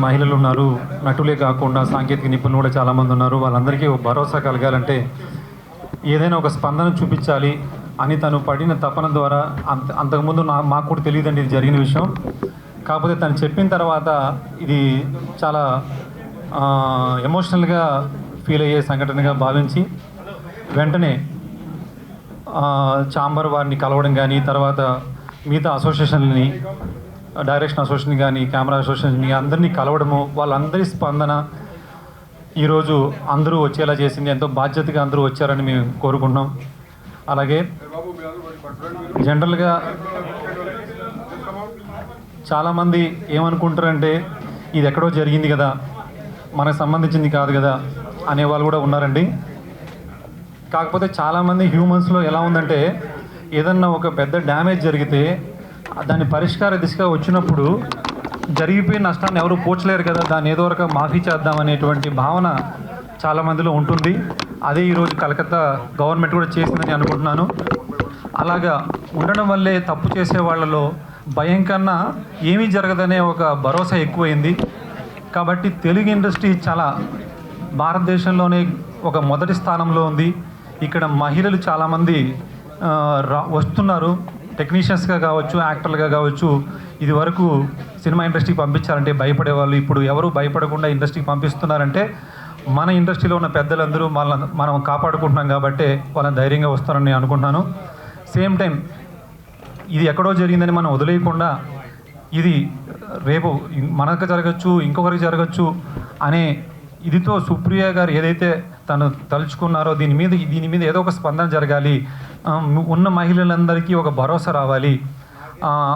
మహిళలు ఉన్నారు, నటులే కాకుండా సాంకేతిక నిపుణులు కూడా చాలామంది ఉన్నారు. వాళ్ళందరికీ భరోసా కలగాలంటే ఏదైనా ఒక స్పందన చూపించాలి అని తను పడిన తపన ద్వారా అంతకుముందు మాకు కూడా తెలియదండి ఇది జరిగిన విషయం. కాకపోతే తను చెప్పిన తర్వాత ఇది చాలా ఎమోషనల్గా ఫీల్ అయ్యే సంఘటనగా భావించి వెంటనే ఛాంబర్ వారిని కలవడం కానీ, తర్వాత మిగతా అసోసియేషన్ని, డైరెక్షన్ అసోసియేషన్ కానీ, కెమెరా అసోసియేషన్ అందరినీ కలవడము, వాళ్ళందరి స్పందన ఈరోజు అందరూ వచ్చేలా చేసింది. ఎంతో బాధ్యతగా అందరూ వచ్చారని మేము కోరుకుంటున్నాం. అలాగే జనరల్గా చాలామంది ఏమనుకుంటారంటే ఇది ఎక్కడో జరిగింది కదా, మనకు సంబంధించింది కాదు కదా అనేవాళ్ళు కూడా ఉన్నారండి. కాకపోతే చాలామంది హ్యూమన్స్లో ఎలా ఉందంటే ఏదన్నా ఒక పెద్ద డ్యామేజ్ జరిగితే దాన్ని పరిష్కార దిశగా వచ్చినప్పుడు జరిగిపోయిన నష్టాన్ని ఎవరు పోర్చలేరు కదా, దాన్ని ఏదో వరకు మాఫీ చేద్దామనేటువంటి భావన చాలామందిలో ఉంటుంది. అదే ఈరోజు కలకత్తా గవర్నమెంట్ కూడా చేసిందని అనుకుంటున్నాను. అలాగా ఉండడం వల్లే తప్పు చేసే వాళ్ళలో భయం కన్నా ఏమీ జరగదనే ఒక భరోసా ఎక్కువైంది. కాబట్టి తెలుగు ఇండస్ట్రీ చాలా భారతదేశంలోనే ఒక మొదటి స్థానంలో ఉంది. ఇక్కడ మహిళలు చాలామంది వస్తున్నారు, టెక్నీషియన్స్గా కావచ్చు, యాక్టర్లుగా కావచ్చు. ఇది వరకు సినిమా ఇండస్ట్రీకి పంపించాలంటే భయపడేవాళ్ళు, ఇప్పుడు ఎవరు భయపడకుండా ఇండస్ట్రీకి పంపిస్తున్నారంటే మన ఇండస్ట్రీలో ఉన్న పెద్దలందరూ మనం కాపాడుకుంటున్నాం కాబట్టి వాళ్ళని ధైర్యంగా వస్తారని నేను అనుకుంటున్నాను. సేమ్ టైం ఇది ఎక్కడో జరిగిందని మనం వదిలేయకుండా ఇది రేపు మనకు జరగచ్చు, ఇంకొకరికి జరగచ్చు అనే ఇదితో సుప్రియ గారు ఏదైతే తను తలుచుకున్నారో దీని మీద ఏదో ఒక స్పందన జరగాలి, ఉన్న మహిళలందరికీ ఒక భరోసా రావాలి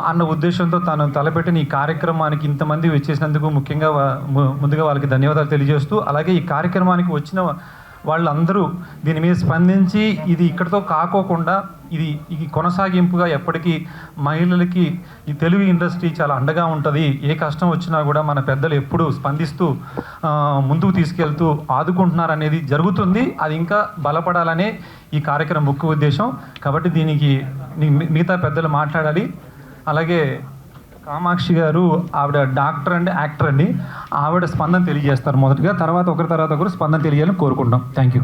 అన్న ఉద్దేశంతో తాను తలపెట్టిన ఈ కార్యక్రమానికి ఇంతమంది వచ్చేసినందుకు ముఖ్యంగా ముందుగా వాళ్ళకి ధన్యవాదాలు తెలియజేస్తూ, అలాగే ఈ కార్యక్రమానికి వచ్చిన వాళ్ళందరూ దీని మీద స్పందించి ఇది ఇక్కడితో కాకోకుండా ఇది కొనసాగింపుగా ఎప్పటికీ మహిళలకి ఈ తెలుగు ఇండస్ట్రీ చాలా అండగా ఉంటుంది. ఏ కష్టం వచ్చినా కూడా మన పెద్దలు ఎప్పుడూ స్పందిస్తూ ముందుకు తీసుకెళ్తూ ఆదుకుంటున్నారనేది జరుగుతుంది. అది ఇంకా బలపడాలనే ఈ కార్యక్రమం ముఖ్య ఉద్దేశం. కాబట్టి దీనికి మిగతా పెద్దలు మాట్లాడాలి. అలాగే కామాక్షి గారు ఆవిడ డాక్టర్ అండ్ యాక్టర్ అండి, ఆవిడ స్పందన తెలియజేస్తారు మొదటగా, తర్వాత ఒకరు స్పందన తెలియాలని కోరుకుంటాం. Thank you.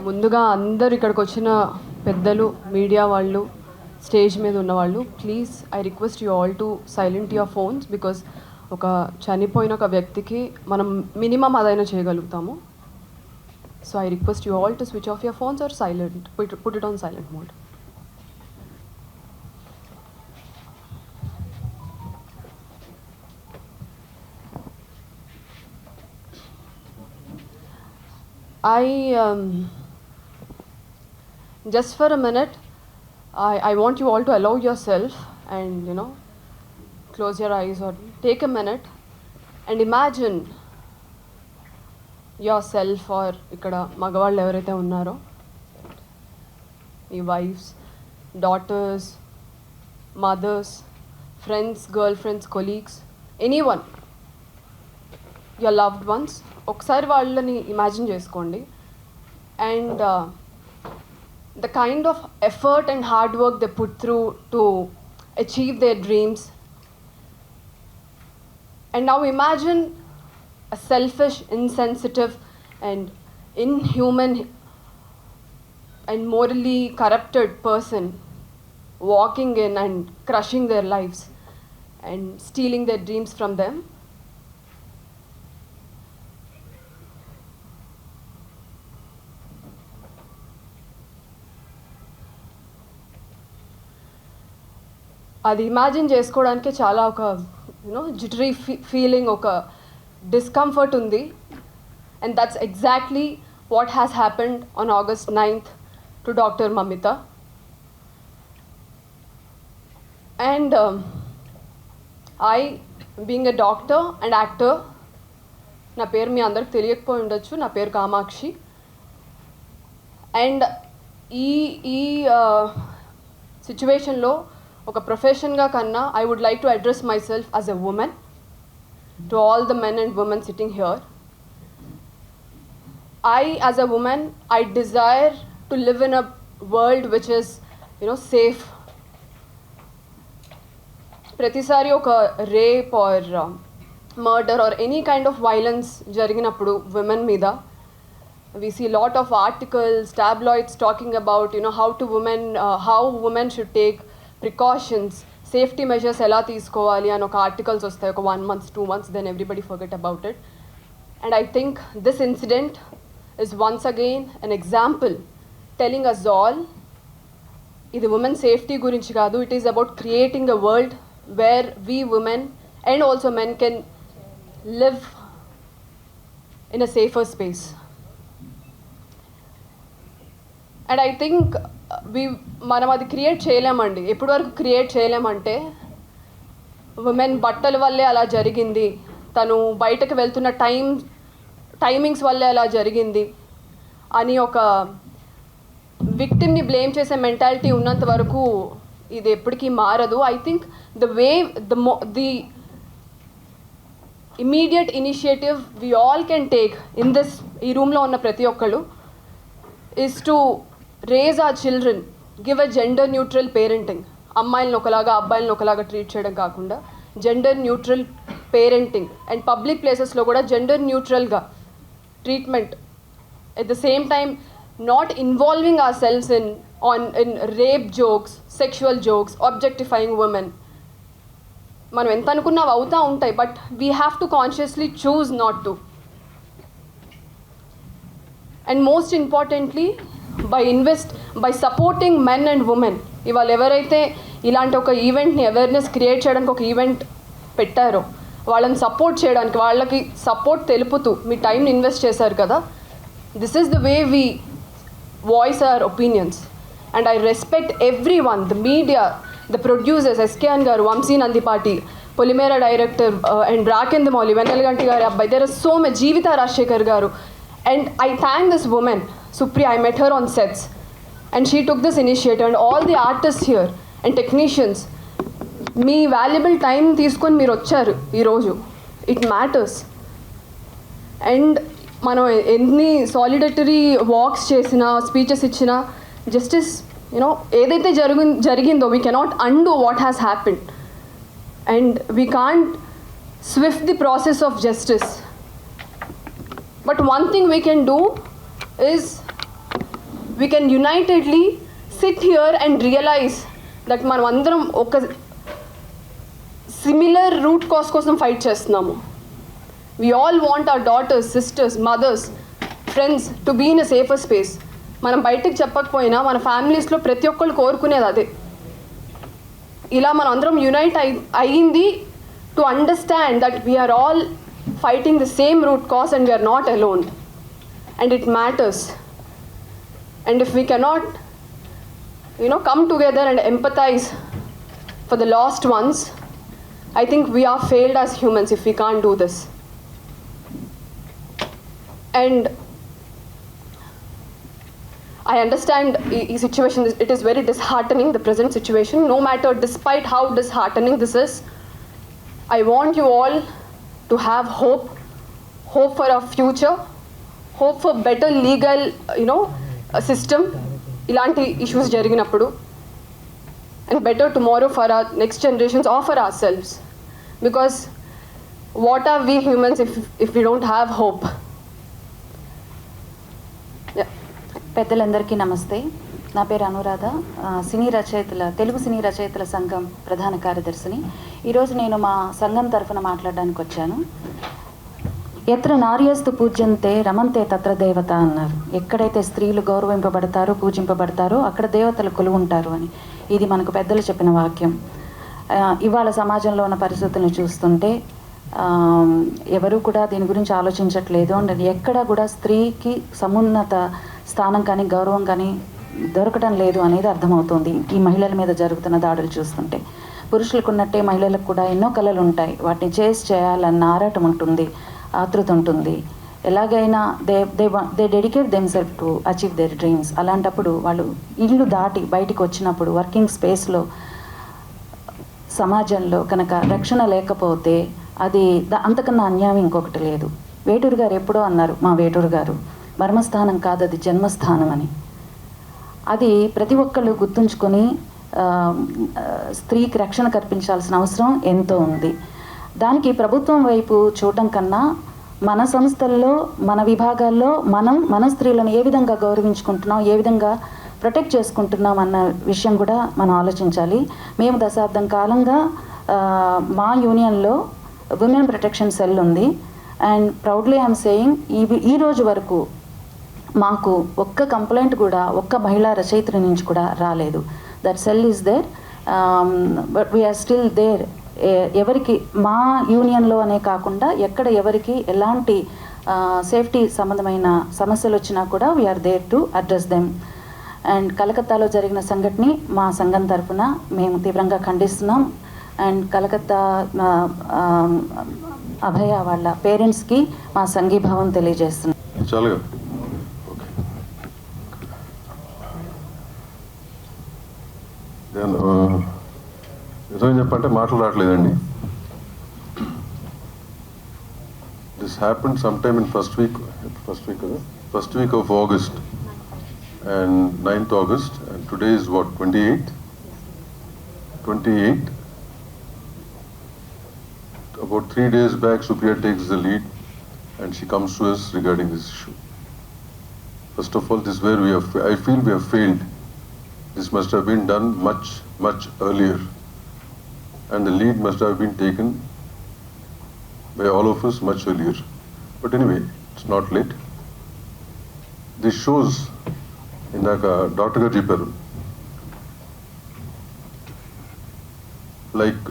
ముందుగా అందరు ఇక్కడికి వచ్చిన పెద్దలు, మీడియా వాళ్ళు, స్టేజ్ మీద ఉన్నవాళ్ళు, please I request you all to silent your phones. Because ఒక చనిపోయిన ఒక వ్యక్తికి మనం మినిమం అదైనా చేయగలుగుతాము. So I request you all to switch off your phones or silent, put it on silent mode. Just for a minute, I want you all to allow yourself and close your eyes or take a minute and imagine yourself or ikkada magavallu evaraithe unnaro, your wives, daughters, mothers, friends, girlfriends, colleagues, anyone, your loved ones, ఒకసారి వాళ్ళని imagine చేసుకోండి. And the kind of effort and hard work they put through to achieve their dreams. And now imagine a selfish, insensitive and inhuman and morally corrupted person walking in and crushing their lives and stealing their dreams from them. అది imagine చేసుకోవడానికి చాలా ఒక jittery ఫీలింగ్, ఒక discomfort ఉంది. And that's exactly what has happened on August 9th to doctor Mamitha. And I being a doctor and actor, నా పేరు మీ అందరికి తెలియకపోయి ఉండొచ్చు, నా పేరు కామాక్షి. అండ్ ఈ సిచ్యువేషన్లో ఒక ప్రొఫెషన్గా కన్నా I would like to address myself as a woman to all the men and women sitting here. I as a woman, I desire to live in a world which is safe. ప్రతిసారి ఒక rape or murder or any kind of violence జరిగినప్పుడు women మీద, we see a lot of articles, tabloids talking about, you know, how women should take precautions, safety measures ఎలా తీసుకోవాలి అని ఒక articles వస్తాయి ఒక 1 month 2 months, then everybody forget about it. And I think this incident is once again an example telling us all ఇది women safety గురించి కాదు, it is about creating a world where we women and also men can live in a safer space. And I think మనం అది create చేయలేమండి. ఎప్పటి వరకు create చేయలేమంటే women బట్టల వల్లే అలా జరిగింది, తను బయటకు వెళ్తున్న టైమింగ్స్ వల్లే అలా జరిగింది అని ఒక విక్టిమ్ని బ్లేమ్ చేసే మెంటాలిటీ ఉన్నంత వరకు ఇది ఎప్పటికీ మారదు. I think the immediate initiative we all can take in this, ఈ రూమ్లో ఉన్న ప్రతి ఒక్కళ్ళు, is to raise our children, give a gender neutral parenting. అమ్మాయిలను ఒకలాగా అబ్బాయిలను ఒకలాగా ట్రీట్ చేయడం కాకుండా gender neutral parenting, and public ప్లేసెస్లో కూడా జెండర్ న్యూట్రల్గా treatment. At the same time not involving ourselves in rape jokes, sexual jokes, objectifying women. మనం ఎంత అనుకున్నా అవుతూ ఉంటాయి, but we have to consciously choose not to. And most importantly by supporting men and women. ఇవాళ ఎవరైతే ఇలాంటి ఒక ఈవెంట్ని awareness create చేయడానికి ఒక ఈవెంట్ పెట్టారో వాళ్ళని సపోర్ట్ చేయడానికి, వాళ్ళకి సపోర్ట్ తెలుపుతూ మీ టైంని ఇన్వెస్ట్ చేశారు కదా, this is the way we voice hour opinions. And I respect every one, the media, the producers, SKN గారు, వంశీ నందిపాటి, పొలిమేరా డైరెక్టర్ అండ్ రాకేంద్రమౌళి, వెన్నెలగంటి గారి అబ్బాయి, దేర్ ఆర్ సో మచ్, జీవిత రాజశేఖర్ గారు. And I thank this woman, Supriya. I met her on sets and she took this initiative, and all the artists here and technicians, me valuable time తీసుకొని మీరు వచ్చారు ఈరోజు. It matters. And మనం ఎన్ని సాలిడటరీ wax చేసినా, speeches ఇచ్చినా, justice you know ఏదైతే జరిగిందో we cannot undo what has happened, and we can't Swift the process of justice. But one thing we can do is we can unitedly sit here and realize that మనం అందరం ఒక similar root cause కోసం fight చేస్తున్నాము. We all want our daughters, sisters, mothers, friends to be in a safer space. మనం బయటకు చెప్పకపోయినా మన ఫ్యామిలీస్లో ప్రతి ఒక్కళ్ళు కోరుకునేది అదే. ఇలా మనం అందరం యునైట్ అయ్యింది to understand that we're all fighting the same root cause and we are not alone, and it matters. And if we cannot come together and empathize for the lost ones, I think we are failed as humans if we can't do this. And I understand the situation, it is very disheartening, the present situation. No matter, despite how disheartening this is, I want you all to have hope for our future, hope for better legal system ilanti issues jariginappudu, and better tomorrow for our next generations or for ourselves, because what are we humans if we don't have hope? పెద్దలందరికీ నమస్తే. నా పేరు అనురాధ, తెలుగు సినీ రచయితల సంఘం ప్రధాన కార్యదర్శిని. ఈరోజు నేను మా సంఘం తరఫున మాట్లాడడానికి వచ్చాను. ఎత్ర నార్యస్తు పూజ్యంతే రమంతే తత్ర దేవత అన్నారు. ఎక్కడైతే స్త్రీలు గౌరవింపబడతారో, పూజింపబడతారో అక్కడ దేవతలు కొలువుంటారు అని. ఇది మనకు పెద్దలు చెప్పిన వాక్యం. ఇవాళ సమాజంలో ఉన్న పరిస్థితులను చూస్తుంటే ఎవరు కూడా దీని గురించి ఆలోచించట్లేదు. అండ్ ఎక్కడ కూడా స్త్రీకి సమున్నత స్థానం కానీ గౌరవం కానీ దొరకడం లేదు అనేది అర్థమవుతుంది ఈ మహిళల మీద జరుగుతున్న దాడులు చూస్తుంటే. పురుషులకు ఉన్నట్టే మహిళలకు కూడా ఎన్నో కళలు ఉంటాయి, వాటిని చేయాలన్న ఆరాటం ఉంటుంది, ఆతృత ఉంటుంది. ఎలాగైనా they dedicate themself to achieve there dreams. అలాంటప్పుడు వాళ్ళు ఇల్లు దాటి బయటికి వచ్చినప్పుడు వర్కింగ్ స్పేస్లో సమాజంలో కనుక రక్షణ లేకపోతే అది అంతకన్నా అన్యాయం ఇంకొకటి లేదు. వేటూరు గారు ఎప్పుడో అన్నారు, మా వేటూరు గారు, మర్మస్థానం కాదు అది జన్మస్థానం అని. అది ప్రతి ఒక్కళ్ళు గుర్తుంచుకొని స్త్రీకి రక్షణ కల్పించాల్సిన అవసరం ఎంతో ఉంది. దానికి ప్రభుత్వం వైపు చూడడం కన్నా మన సంస్థల్లో మన విభాగాల్లో మన స్త్రీలను ఏ విధంగా గౌరవించుకుంటున్నాం, ఏ విధంగా ప్రొటెక్ట్ చేసుకుంటున్నాం అన్న విషయం కూడా మనం ఆలోచించాలి. మేము దశాబ్దం కాలంగా మా యూనియన్లో విమెన్ ప్రొటెక్షన్ సెల్ ఉంది. అండ్ ప్రౌడ్లీ ఐఎమ్ సేయింగ్ ఈ రోజు వరకు మాకు ఒక్క కంప్లైంట్ కూడా ఒక్క మహిళా రచయిత్రి నుంచి కూడా రాలేదు. That cell is there, but we're still there. ఎవరికి మా యూనియన్లో అనే కాకుండా ఎక్కడ ఎవరికి ఎలాంటి సేఫ్టీ సంబంధమైన సమస్యలు వచ్చినా కూడా we're there to address them. And కలకత్తాలో జరిగిన సంఘటనని మా సంఘం తరఫున మేము తీవ్రంగా ఖండిస్తున్నాం. అండ్ కలకత్తా అభయ వాళ్ళ పేరెంట్స్కి మా సంఘీభావం తెలియజేస్తున్నాం. చాలుగా నిజం చెప్పంటే మాటలు రావట్లేదండి. This happened some time in first week off August and 9th August, and today is what, 28. About 3 days back, Supriya takes the lead and she comes to us regarding this issue. First of all, this is where I feel we have failed. This must have been done much earlier, and the lead must have been taken by all of us much earlier. But anyway, it's not late. This shows, ఇందాక doctor గారు చెప్పారు, like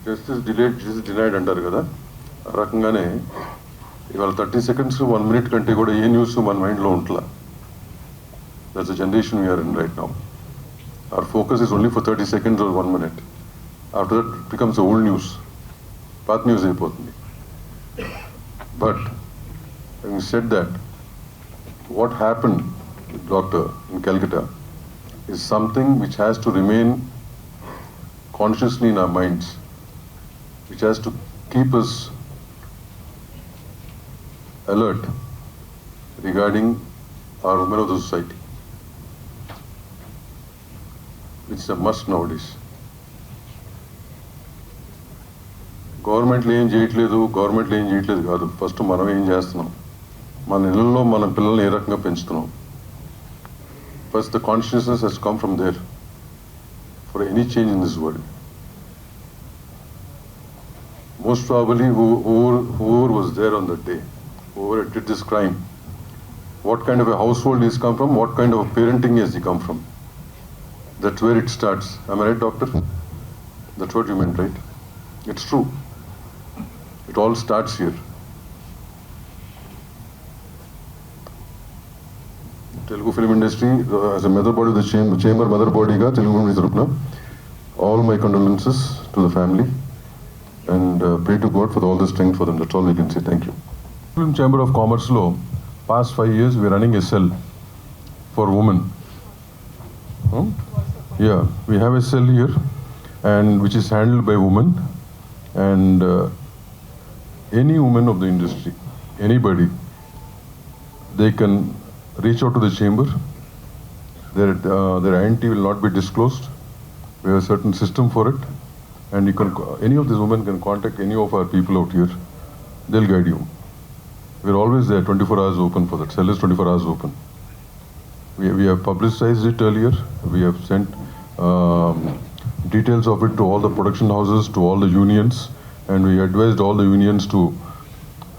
justice delayed justice denied అంటారు కదా, ఆ రకంగానే ఇవాళ 30 seconds 1 minute కంటే కూడా ఏ న్యూస్ మన మైండ్లో ఉంటలా. That's the generation we're in right now. Our focus is only for 30 seconds or 1 minute. After that it becomes old news, పాత న్యూస్ అయిపోతుంది. But having said that, what happened doctor in Calcutta is something which has to remain consciously in our minds, which has to keep us alert regarding our women of the society, which is a must nowadays. గవర్నమెంట్లో ఏం చేయట్లేదు కాదు, first మనం ఏం చేస్తున్నాం, మన ఇళ్ళల్లో మన పిల్లల్ని ఏ రకంగా పెంచుతున్నాం. First, the consciousness has come from there for any change in this world. Most probably, whoever was there on that day, whoever did this crime, what kind of a household he's come from, what kind of a parenting has he come from. That's where it starts. Am I right, doctor? That's what you meant, right? It's true. It all starts here. Telugu film industry, as a mother body of the chamber mother body ga Telugu film tarafuna all my condolences to the family, and pray to God for all the strength for them. That's all we can say. Thank you. Film Chamber of Commerce lo past 5 years we are running a cell for women. Yeah, we have a cell here, and which is handled by women, and any woman of the industry, anybody, they can reach out to the chamber. Their identity will not be disclosed. We have a certain system for it, and any of these women can contact any of our people out here. They'll guide you. We're always there, 24 hours open for that. Cell is 24 hours open. We have publicized it earlier. We have sent details of it to all the production houses, to all the unions, and we advised all the unions to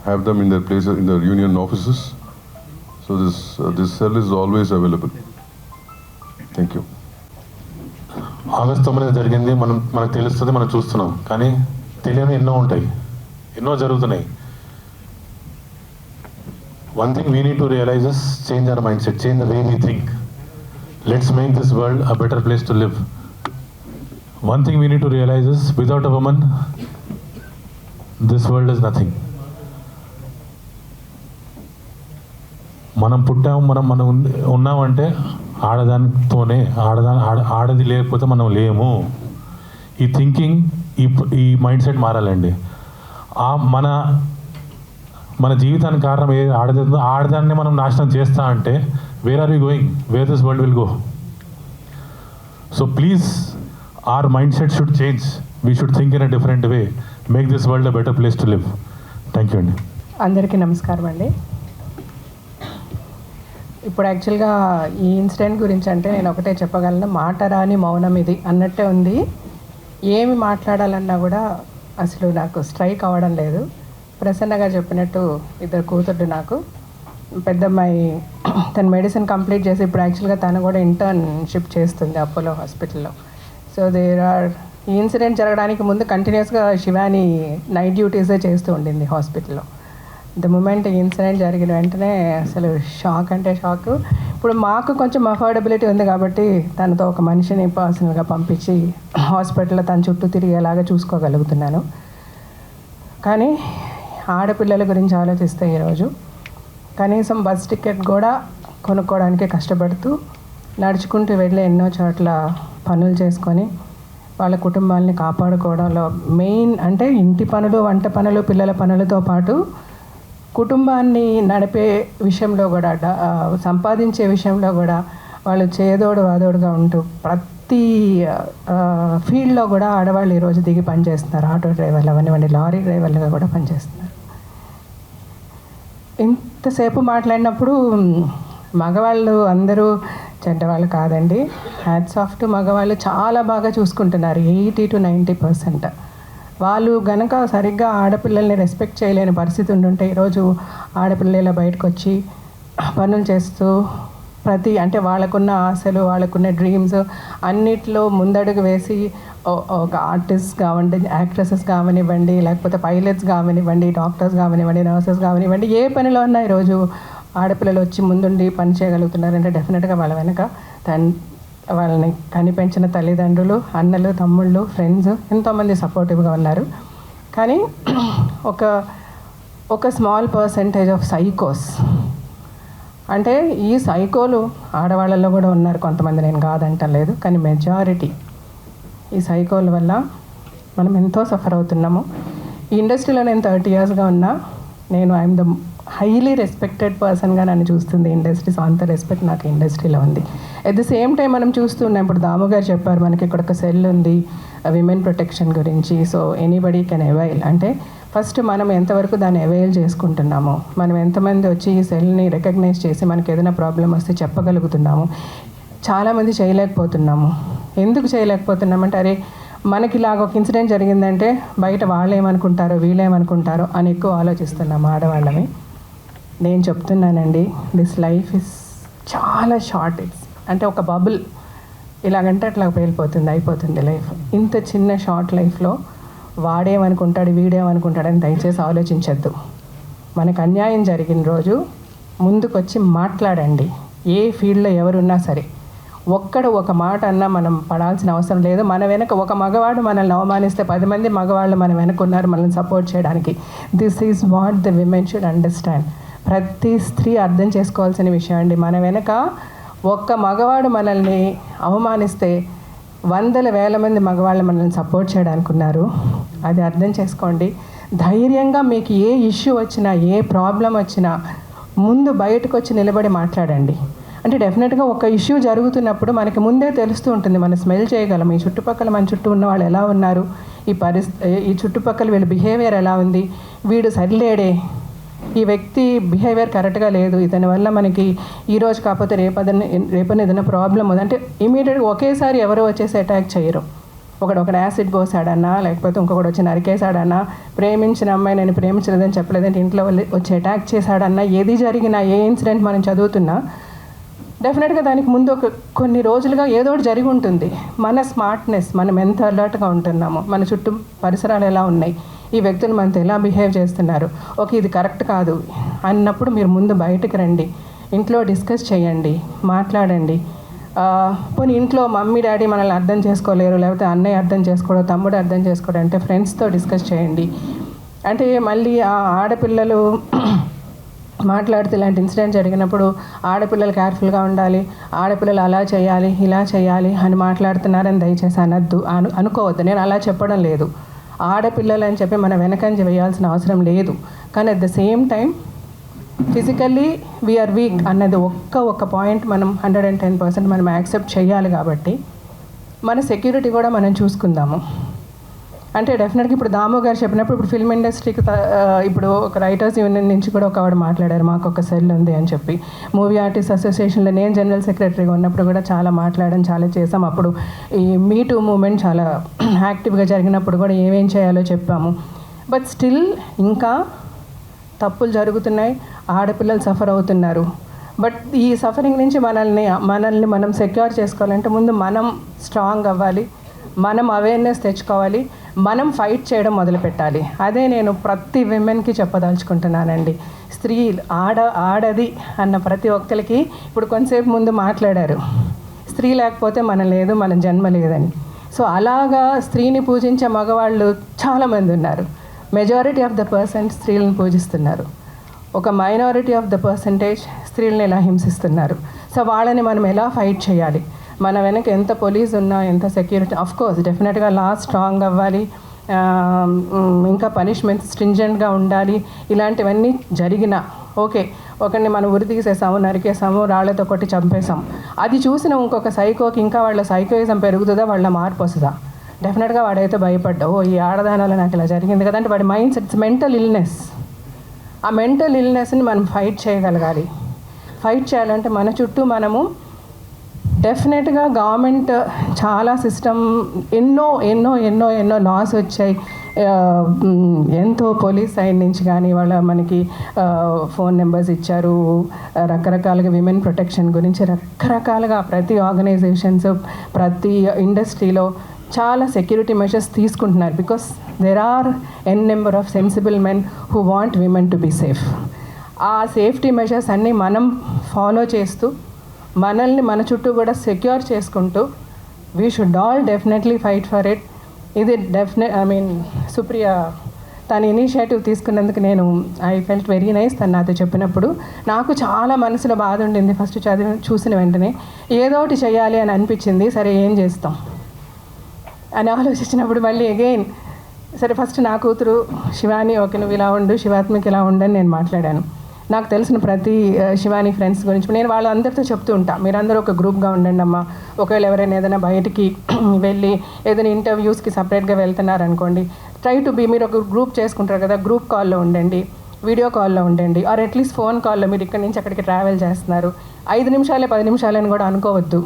have them in their places, in their union offices. So this cell is always available. Thank you. August 9 జరిగింది, మనకు తెలుస్తుంది, మనం చూస్తున్నాం. కానీ తెలియని ఎన్నో ఉంటాయి, ఎన్నో జరుగుతున్నాయి. One thing we need to realize is change our mindset, change the way we think. Let's make this world a better place to live. One thing we need to realize is without a woman, this world is nothing. మనం పుట్టాము, మనం ఉన్నామంటే ఆడదానితోనే, ఆడది లేకపోతే మనం లేము. ఈ thinking, ఈ mind set మారాలండి. మన జీవితానికి కారణం ఏ ఆడదాన్ని మనం నాశనం చేస్తా అంటే where are we going, where this world will go. So please, our mindset should change. We should think in a different way. make this world a better place to live. Thank you అండి. అందరికీ నమస్కారం అండి. ఇప్పుడు యాక్చువల్గా ఈ incident గురించి అంటే నేను ఒకటే చెప్పగలను, మాట రాని మౌనం ఇది అన్నట్టే ఉంది. ఏమి మాట్లాడాలన్నా కూడా అసలు నాకు స్ట్రైక్ అవ్వడం లేదు. ప్రసన్నగా చెప్పినట్టు ఇద్దరు కూతుర్లు నాకు, పెద్దమ్మాయి తను మెడిసిన్ కంప్లీట్ చేసి ఇప్పుడు యాక్చువల్గా తను కూడా ఇంటర్న్షిప్ చేస్తుంది అపోలో హాస్పిటల్లో. సో ఈ ఇన్సిడెంట్ జరగడానికి ముందు కంటిన్యూస్గా శివాని నైట్ డ్యూటీసే చేస్తూ ఉండింది హాస్పిటల్లో. ద మూమెంట్ ఈ ఇన్సిడెంట్ జరిగిన వెంటనే అసలు షాక్ అంటే షాక్. ఇప్పుడు మాకు కొంచెం అఫోర్డబిలిటీ ఉంది కాబట్టి తనతో ఒక మనిషిని పర్సనల్గా పంపించి హాస్పిటల్లో తన చుట్టూ తిరిగేలాగా చూసుకోగలుగుతున్నాను. కానీ ఆడపిల్లల గురించి ఆలోచిస్తే ఈరోజు కనీసం బస్ టికెట్ కూడా కొనుక్కోవడానికి కష్టపడుతూ నడుచుకుంటూ వెళ్ళి ఎన్నో చోట్ల పనులు చేసుకొని వాళ్ళ కుటుంబాలని కాపాడుకోవడంలో మెయిన్ అంటే ఇంటి పనులు, వంట పనులు, పిల్లల పనులతో పాటు కుటుంబాన్ని నడిపే విషయంలో కూడా సంపాదించే విషయంలో కూడా వాళ్ళు చేదోడు వాదోడుగా ఉంటూ ప్రతి ఫీల్డ్లో కూడా ఆడవాళ్ళు ఈరోజు దిగి పనిచేస్తున్నారు. ఆటో డ్రైవర్లు అవనివ్వండి, లారీ డ్రైవర్లుగా కూడా పనిచేస్తున్నారు. ఇంతసేపు మాట్లాడినప్పుడు మగవాళ్ళు అందరూ చెడ్డవాళ్ళు కాదండి. హ్యాట్స్ ఆఫ్ టు మగవాళ్ళు, చాలా బాగా చూసుకుంటున్నారు. 80 to 90%. వాళ్ళు గనక సరిగ్గా ఆడపిల్లల్ని రెస్పెక్ట్ చేయలేని పరిస్థితి ఉండుంటే ఈరోజు ఆడపిల్లల బయటకు వచ్చి పనులు చేస్తూ అంటే వాళ్ళకున్న ఆశలు, వాళ్ళకున్న డ్రీమ్స్ అన్నిట్లో ముందడుగు వేసి ఒక ఆర్టిస్ట్ కావండి, యాక్ట్రెసెస్ కావనివ్వండి, లేకపోతే పైలట్స్ కావనివ్వండి, డాక్టర్స్ కావనివ్వండి, నర్సెస్ కావనివ్వండి, ఏ పనిలో ఉన్నా ఈరోజు ఆడపిల్లలు వచ్చి ముందుండి పని చేయగలుగుతున్నారంటే డెఫినెట్గా వాళ్ళ వెనక వాళ్ళని కనిపెంచిన తల్లిదండ్రులు, అన్నలు, తమ్ముళ్ళు, ఫ్రెండ్స్ ఎంతోమంది సపోర్టివ్గా ఉన్నారు. కానీ ఒక స్మాల్ పర్సెంటేజ్ ఆఫ్ సైకోస్, అంటే ఈ సైకోలు ఆడవాళ్ళల్లో కూడా ఉన్నారు కొంతమంది, నేను కాదంటలేదు. కానీ మెజారిటీ ఈ సైకోల వల్ల మనం ఎంతో సఫర్ అవుతున్నాము. ఈ ఇండస్ట్రీలో నేను 30 yearsగా ఉన్నా. ఐఎమ్ ద హైలీ రెస్పెక్టెడ్ పర్సన్గా నన్ను చూస్తుంది ఇండస్ట్రీ. సో అంత రెస్పెక్ట్ నాకు ఇండస్ట్రీలో ఉంది. ఎట్ ద సేమ్ టైం మనం చూస్తున్నాం, ఇప్పుడు దాము గారు చెప్పారు మనకి ఇక్కడ ఒక సెల్ ఉంది విమెన్ ప్రొటెక్షన్ గురించి. So anybody can avail. అంటే ఫస్ట్ మనం ఎంతవరకు దాన్ని అవైల్ చేసుకుంటున్నాము, మనం ఎంతమంది వచ్చి ఈ సెల్ని రికగ్నైజ్ చేసి మనకి ఏదైనా ప్రాబ్లం వస్తే చెప్పగలుగుతున్నాము. చాలామంది చేయలేకపోతున్నాము. ఎందుకు చేయలేకపోతున్నామంటే అరే మనకి ఇలాగ ఒక ఇన్సిడెంట్ జరిగిందంటే బయట వాళ్ళు ఏమనుకుంటారో, వీళ్ళేమనుకుంటారో అని ఎక్కువ ఆలోచిస్తున్నాము ఆడవాళ్ళని. నేను చెప్తున్నానండి, దిస్ లైఫ్ ఇస్ చాలా షార్ట్. అంటే ఒక బబుల్ ఇలాగంటే అట్లా పేలిపోతుంది, అయిపోతుంది లైఫ్. ఇంత చిన్న షార్ట్ లైఫ్లో వాడేమనుకుంటాడు, వీడేమనుకుంటాడని దయచేసి ఆలోచించద్దు. మనకు అన్యాయం జరిగిన రోజు ముందుకొచ్చి మాట్లాడండి. ఏ ఫీల్డ్లో ఎవరున్నా సరే ఒక మాట అన్నా మనం పడాల్సిన అవసరం లేదు. మన వెనక ఒక మగవాడు మనల్ని అవమానిస్తే 10 మంది మగవాళ్ళు మన వెనక ఉన్నారు మనల్ని సపోర్ట్ చేయడానికి. This is what the women should understand. ప్రతి స్త్రీ అర్థం చేసుకోవాల్సిన విషయం అండి. మన వెనక ఒక్క మగవాడు మనల్ని అవమానిస్తే 100,000 మంది మగవాళ్ళు మనల్ని సపోర్ట్ చేయడానికి ఉన్నారు. అది అర్థం చేసుకోండి. ధైర్యంగా మీకు ఏ ఇష్యూ వచ్చినా, ఏ ప్రాబ్లం వచ్చినా ముందు బయటకు వచ్చి నిలబడి మాట్లాడండి. అంటే డెఫినెట్గా ఒక ఇష్యూ జరుగుతున్నప్పుడు మనకి ముందే తెలుస్తూ ఉంటుంది, మనం స్మెల్ చేయగలం. ఈ చుట్టుపక్కల మన చుట్టూ ఉన్న వాళ్ళు ఎలా ఉన్నారు, ఈ చుట్టుపక్కల వీళ్ళ బిహేవియర్ ఎలా ఉంది, వీడు సరిలేడే, ఈ వ్యక్తి బిహేవియర్ కరెక్ట్గా లేదు, ఇతని వల్ల మనకి ఈరోజు కాకపోతే రేపని ఏదైనా ప్రాబ్లం ఉంది అంటే ఇమీడియట్గా ఒకేసారి ఎవరో వచ్చేసి అటాక్ చేయరు. ఒకడు యాసిడ్ పోసాడన్నా, లేకపోతే ఇంకొకటి వచ్చి నరికేశాడన్నా, ప్రేమించిన అమ్మాయి నేను ప్రేమించలేదని చెప్పలేదంటే ఇంట్లో వచ్చి అటాక్ చేశాడన్నా, ఏది జరిగినా, ఏ ఇన్సిడెంట్ మనం చదువుతున్నా డెఫినెట్గా దానికి ముందు కొన్ని రోజులుగా ఏదో ఒకటి జరిగి ఉంటుంది. మన స్మార్ట్నెస్, మనం ఎంత అలర్ట్గా ఉంటున్నామో, మన చుట్టూ పరిసరాలు ఎలా ఉన్నాయి, ఈ వ్యక్తులు మనతో ఎలా బిహేవ్ చేస్తున్నారు, ఓకే ఇది కరెక్ట్ కాదు అన్నప్పుడు మీరు ముందు బయటకు రండి, ఇంట్లో డిస్కస్ చేయండి, మాట్లాడండి. పోనీ ఇంట్లో మమ్మీ డాడీ మనల్ని అర్థం చేసుకోలేరు, లేకపోతే అన్నయ్య అర్థం చేసుకోవడం, తమ్ముడు అర్థం చేసుకోవడం అంటే ఫ్రెండ్స్తో డిస్కస్ చేయండి. అంటే మళ్ళీ ఆ ఆడపిల్లలు మాట్లాడితే ఇలాంటి ఇన్సిడెంట్ జరిగినప్పుడు ఆడపిల్లలు కేర్ఫుల్గా ఉండాలి, ఆడపిల్లలు అలా చేయాలి, ఇలా చేయాలి అని మాట్లాడుతున్నారని దయచేసి అనుకోవద్దు. నేను అలా చెప్పడం లేదు. ఆడపిల్లలు అని చెప్పి మనం వెనకంజ వేయాల్సిన అవసరం లేదు. కానీ at the same time physically we're weak అన్నది ఒక్క పాయింట్ మనం 110% మనం యాక్సెప్ట్ చేయాలి. కాబట్టి మన సెక్యూరిటీ కూడా మనం చూసుకుందాము. అంటే డెఫినెట్గా ఇప్పుడు దాము గారు చెప్పినప్పుడు ఇప్పుడు ఫిల్మ్ ఇండస్ట్రీకి ఇప్పుడు ఒక రైటర్స్ యూనియన్ నుంచి కూడా ఒక ఆవిడ మాట్లాడారు, మాకు ఒక సెల్ ఉంది అని చెప్పి. మూవీ ఆర్టిస్ట్ అసోసియేషన్లో నేను జనరల్ సెక్రటరీగా ఉన్నప్పుడు కూడా చాలా మాట్లాడడం, చాలా చేసాం. అప్పుడు ఈ మీ టూ మూమెంట్ చాలా యాక్టివ్గా జరిగినప్పుడు కూడా ఏమేం చేయాలో చెప్పాము. బట్ స్టిల్ ఇంకా తప్పులు జరుగుతున్నాయి, ఆడపిల్లలు సఫర్ అవుతున్నారు. బట్ ఈ సఫరింగ్ నుంచి మనల్ని మనం సెక్యూర్ చేసుకోవాలంటే ముందు మనం స్ట్రాంగ్ అవ్వాలి, మనం అవేర్నెస్ తెచ్చుకోవాలి, మనం ఫైట్ చేయడం మొదలుపెట్టాలి. అదే నేను ప్రతి విమెన్కి చెప్పదలుచుకుంటున్నానండి. స్త్రీ ఆడది అన్న ప్రతి ఒక్కరికి ఇప్పుడు కొంతసేపు ముందు మాట్లాడారు, స్త్రీ లేకపోతే మనం లేదు, మన జన్మ లేదని. సో అలాగా స్త్రీని పూజించే మగవాళ్ళు చాలామంది ఉన్నారు. మెజారిటీ ఆఫ్ ద పర్సెంట్ స్త్రీలను పూజిస్తున్నారు, ఒక మైనారిటీ ఆఫ్ ద పర్సంటేజ్ స్త్రీలను ఎలా హింసిస్తున్నారు. సో వాళ్ళని మనం ఎలా ఫైట్ చేయాలి? మన వెనక ఎంత పోలీస్ ఉన్నా, ఎంత సెక్యూరిటీ, అఫ్కోర్స్ డెఫినెట్గా లా స్ట్రాంగ్ అవ్వాలి, ఇంకా పనిష్మెంట్స్ స్ట్రింజెంట్గా ఉండాలి. ఇలాంటివన్నీ జరిగినా ఓకే, ఒకరిని మనం ఉరి తీసేసాము, నరికేసాము, రాళ్లతో కొట్టి చంపేసాం, అది చూసిన ఇంకొక సైకోకి ఇంకా వాళ్ళ సైకోయిజం పెరుగుతుందా, వాళ్ళ మార్పు వస్తుందా? డెఫినెట్గా వాడైతే భయపడ్డా, ఓ ఈ ఆడదానాలు నాకు ఇలా జరిగింది కదా అంటే వాడి mind set, it's mental illness. ఆ మెంటల్ ఇల్నెస్ని మనం ఫైట్ చేయగలగాలి. ఫైట్ చేయాలంటే మన చుట్టూ మనము డెఫినెట్గా గవర్నమెంట్ చాలా సిస్టమ్ ఎన్నో ఎన్నో ఎన్నో ఎన్నో లాస్ వచ్చాయి. ఎంతో పోలీస్ సైడ్ నుంచి కానీ వాళ్ళ మనకి ఫోన్ నెంబర్స్ ఇచ్చారు, రకరకాలుగా విమెన్ ప్రొటెక్షన్ గురించి రకరకాలుగా ప్రతి ఆర్గనైజేషన్స్, ప్రతి ఇండస్ట్రీలో చాలా సెక్యూరిటీ మెషర్స్ తీసుకుంటున్నారు. Because there are n number of sensible men who want women to be safe. ఆ సేఫ్టీ మెషర్స్ అన్నీ మనం ఫాలో చేస్తూ మనల్ని మన చుట్టూ కూడా సెక్యూర్ చేసుకుంటూ we should all definitely fight for it. ఇది సుప్రియ తన ఇనిషియేటివ్ తీసుకున్నందుకు ఐ ఫెల్ట్ వెరీ నైస్. తను నాతో చెప్పినప్పుడు నాకు చాలా మనసులో బాధ ఉండింది. ఫస్ట్ చూసిన వెంటనే ఏదో ఒకటి చేయాలి అని అనిపించింది. సరే ఏం చేస్తాం అని ఆలోచించినప్పుడు మళ్ళీ అగైన్ సరే ఫస్ట్ నా కూతురు శివాని, ఓకే నువ్వు ఇలా ఉండు, శివాత్మకి ఇలా ఉండని నేను మాట్లాడాను. నాకు తెలిసిన ప్రతి శివాని ఫ్రెండ్స్ గురించి నేను వాళ్ళందరితో చెప్తూ ఉంటాను, మీరందరూ ఒక గ్రూప్గా ఉండండి అమ్మా. ఒకవేళ ఎవరైనా ఏదైనా బయటికి వెళ్ళి ఏదైనా ఇంటర్వ్యూస్కి సపరేట్గా వెళ్తున్నారనుకోండి, ట్రై టు బీ, మీరు ఒక గ్రూప్ చేసుకుంటారు కదా, గ్రూప్ కాల్లో ఉండండి, వీడియో కాల్లో ఉండండి, ఆర్ అట్లీస్ట్ ఫోన్ కాల్లో. మీరు ఇక్కడి నుంచి అక్కడికి ట్రావెల్ చేస్తున్నారు, 5 నిమిషాలే 10 నిమిషాలని కూడా అనుకోవద్దు.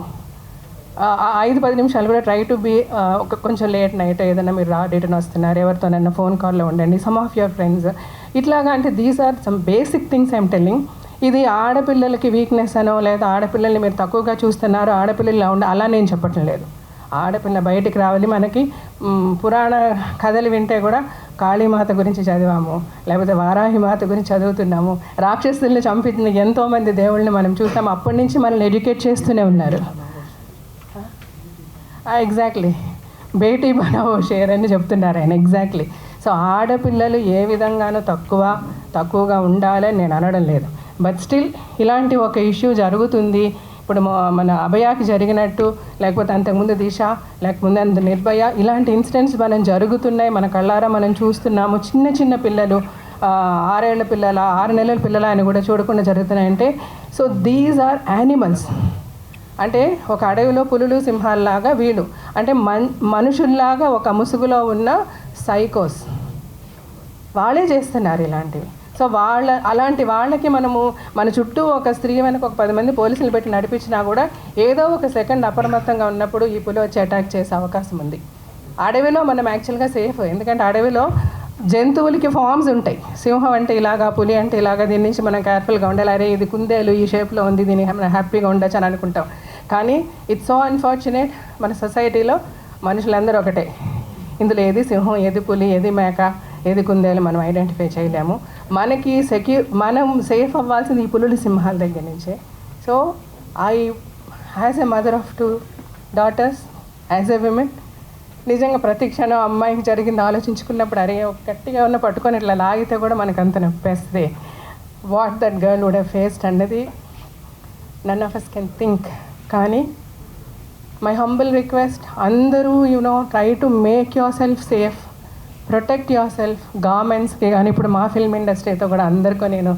5-10 నిమిషాలు కూడా ట్రై టు బీ. కొంచెం లేట్ నైట్ ఏదైనా మీరు రిటర్న్ వస్తున్నారు, ఎవరితోనైనా ఫోన్ కాల్లో ఉండండి, సమ్ ఆఫ్ యువర్ ఫ్రెండ్స్ ఇట్లాగా. అంటే these are some basic things I'm telling. ఇది ఆడపిల్లలకి వీక్నెస్ అనో లేదా ఆడపిల్లల్ని మీరు తక్కువగా చూస్తున్నారు, ఆడపిల్లలు అలా నేను చెప్పటం లేదు. ఆడపిల్ల బయటికి రావాలి. మనకి పురాణ కథలు వింటే కూడా కాళీమాత గురించి చదివాము, లేకపోతే వారాహిమాత గురించి చదువుతున్నాము, రాక్షసుల్ని చంపించిన ఎంతోమంది దేవుళ్ళని మనం చూస్తాము. అప్పటి నుంచి మనల్ని ఎడ్యుకేట్ చేస్తూనే ఉన్నారు. ఎగ్జాక్ట్లీ, బేటీ బనావో షేర్ అని చెప్తున్నారు ఆయన. ఎగ్జాక్ట్లీ. సో ఆడపిల్లలు ఏ విధంగానూ తక్కువగా ఉండాలని నేను అనడం లేదు. బట్ స్టిల్ ఇలాంటి ఒక ఇష్యూ జరుగుతుంది. ఇప్పుడు మన అభయాకి జరిగినట్టు, లేకపోతే అంతకుముందు దిశ, లేకపోతే అంత నిర్భయ, ఇలాంటి ఇన్సిడెంట్స్ మనం జరుగుతున్నాయి, మన కళ్ళారా మనం చూస్తున్నాము. చిన్న చిన్న పిల్లలు, 6 ఏళ్ల పిల్లల, 6 నెలల పిల్లల అని కూడా చూడకుండా జరుగుతున్నాయంటే, సో దీస్ ఆర్ యానిమల్స్. అంటే ఒక అడవిలో పులులు సింహాల్లాగా వీళ్ళు, అంటే మనుషుల్లాగా ఒక ముసుగులో ఉన్న సైకోస్ వాళ్ళే చేస్తున్నారు ఇలాంటివి. సో అలాంటి వాళ్ళకి మనము మన చుట్టూ ఒక స్త్రీ వెనక ఒక 10 మంది పోలీసులు పెట్టి నడిపించినా కూడా ఏదో ఒక సెకండ్ అప్రమత్తంగా ఉన్నప్పుడు ఈ పులి వచ్చి అటాక్ చేసే అవకాశం ఉంది. అడవిలో మనం యాక్చువల్గా సేఫ్, ఎందుకంటే అడవిలో జంతువులకి ఫామ్స్ ఉంటాయి. సింహం అంటే ఇలాగా, పులి అంటే ఇలాగా, దీని నుంచి మనం కేర్ఫుల్గా ఉండాలి. అరే ఇది కుందేలు ఈ షేప్లో ఉంది, దీన్ని మనం హ్యాపీగా ఉండొచ్చు అని అనుకుంటాం. కానీ ఇట్స్ సో అన్ఫార్చునేట్, మన సొసైటీలో మనుషులందరూ ఒకటే. ఇందులో ఏది సింహం, ఏది పులి, ఏది మేక, ఏది కుందేలు మనం ఐడెంటిఫై చేయలేము. మనకి మనం సేఫ్ అవ్వాల్సింది ఈ పులులు సింహాల దగ్గర నుంచే. So as a mother of 2 daughters, as a women, నిజంగా ప్రతి క్షణం అమ్మాయికి జరిగింది ఆలోచించుకున్నప్పుడు అరే గట్టిగా ఉన్న పట్టుకొని ఇట్లా లాగితే కూడా మనకు అంత నొప్పేస్తుంది. What that girl would have faced అన్నది none of us can think. కానీ మై హంబుల్ రిక్వెస్ట్, అందరూ try to make yourself safe, protect yourself. గవర్నమెంట్స్కి కానీ ఇప్పుడు మా ఫిల్మ్ ఇండస్ట్రీతో కూడా అందరికీ నేను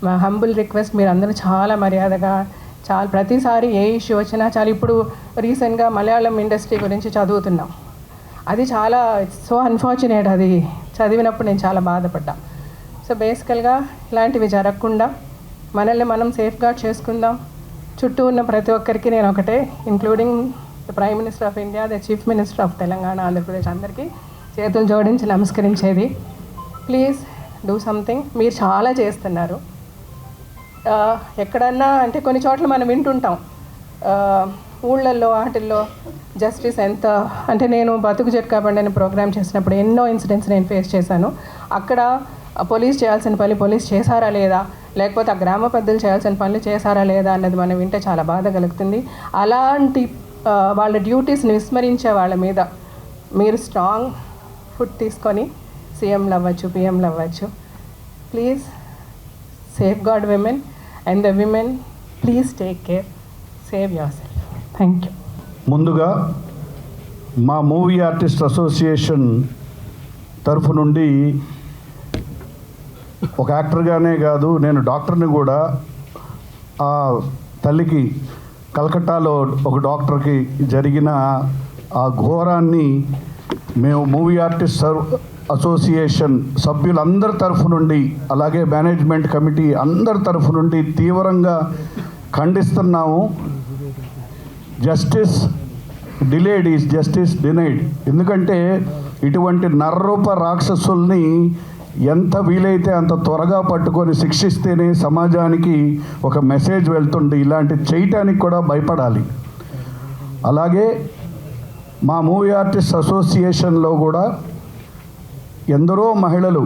మా హంబుల్ రిక్వెస్ట్, మీరు అందరూ చాలా మర్యాదగా, చాలా ప్రతిసారి ఏ ఇష్యూ వచ్చినా చాలా, ఇప్పుడు రీసెంట్గా మలయాళం ఇండస్ట్రీ గురించి చదువుతున్నాం. అది చాలా ఇట్స్ సో అన్ఫార్చునేట్. అది చదివినప్పుడు నేను చాలా బాధపడ్డా. సో బేసికల్గా ఇలాంటివి జరగకుండా మనల్ని మనం సేఫ్గార్డ్ చేసుకుందాం. చుట్టూ ఉన్న ప్రతి ఒక్కరికి నేను ఒకటే, including the prime minister of India, the chief minister of Telangana, Andhra Pradesh, అందరికీ చేతులు జోడించి నమస్కరించేది, ప్లీజ్ డూ సంథింగ్. మీరు చాలా చేస్తున్నారు. ఎక్కడన్నా అంటే కొన్ని చోట్ల మనం వింటుంటాం ఊళ్ళల్లో వాటిల్లో జస్టిస్ ఎంత అంటే, నేను బతుకు జట్కా బండి అనే ప్రోగ్రామ్ చేసినప్పుడు ఎన్నో ఇన్సిడెంట్స్ నేను ఫేస్ చేశాను. అక్కడ పోలీస్ చేయాల్సిన పని పోలీస్ చేశారా లేదా, లేకపోతే ఆ గ్రామ పెద్దలు చేయాల్సిన పనులు చేశారా లేదా అన్నది మనం వింటే చాలా బాధ కలుగుతుంది. అలాంటి వాళ్ళ డ్యూటీస్ని విస్మరించే వాళ్ళ మీద మీరు స్ట్రాంగ్ ఫుట్ తీసుకొని సీఎంలు అవ్వచ్చు, పిఎంలు అవ్వచ్చు. Please safeguard women and the women, please take care, save yourself. Thank you. ముందుగా మా మూవీ ఆర్టిస్ట్ అసోసియేషన్ తరఫు నుండి ఒక యాక్టర్గానే కాదు, నేను డాక్టర్ని కూడా, ఆ తల్లికి కలకట్టాలో ఒక డాక్టర్కి జరిగిన ఆ ఘోరాన్ని మేము మూవీ ఆర్టిస్ట్ అసోసియేషన్ సభ్యులందరి తరఫు నుండి, అలాగే మేనేజ్మెంట్ కమిటీ అందరి తరఫు నుండి తీవ్రంగా ఖండిస్తున్నాము. Justice delayed is justice denied. ఎందుకంటే ఇటువంటి నరరూప రాక్షసుల్ని ఎంత వీలైతే అంత త్వరగా పట్టుకొని శిక్షిస్తేనే సమాజానికి ఒక మెసేజ్ వెళ్తుంది. ఇలాంటి చేయటానికి కూడా భయపడాలి. అలాగే మా మూవీ ఆర్టిస్ట్ అసోసియేషన్లో కూడా ఎందరో మహిళలు